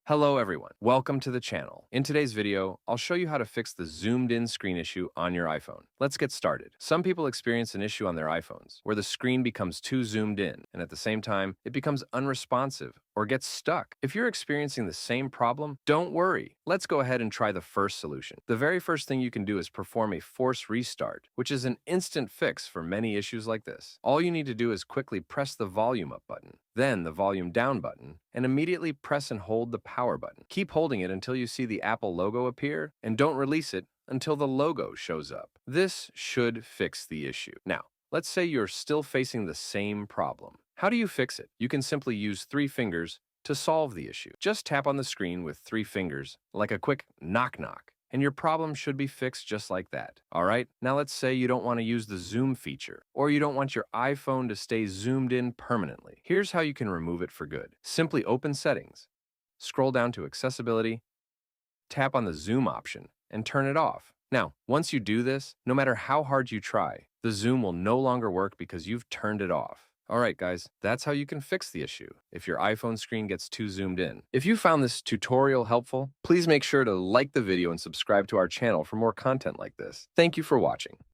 Hello everyone, welcome to the channel. In today's video, I'll show you how to fix the zoomed in screen issue on your iPhone. Let's get started. Some people experience an issue on their iPhones where the screen becomes too zoomed in and at the same time, it becomes unresponsive or gets stuck. If you're experiencing the same problem, don't worry. Let's go ahead and try the first solution. The very first thing you can do is perform a force restart, which is an instant fix for many issues like this. All you need to do is quickly press the volume up button, then the volume down button, and immediately press and hold the power button. Keep holding it until you see the Apple logo appear, and don't release it until the logo shows up. This should fix the issue. Now, let's say you're still facing the same problem. How do you fix it? You can simply use 3 fingers to solve the issue. Just tap on the screen with 3 fingers, like a quick knock-knock, and your problem should be fixed just like that. All right, now let's say you don't want to use the zoom feature, or you don't want your iPhone to stay zoomed in permanently. Here's how you can remove it for good. Simply open Settings, scroll down to Accessibility, tap on the zoom option, and turn it off. Now, once you do this, no matter how hard you try, the zoom will no longer work because you've turned it off. Alright guys, that's how you can fix the issue if your iPhone screen gets too zoomed in. If you found this tutorial helpful, please make sure to like the video and subscribe to our channel for more content like this. Thank you for watching.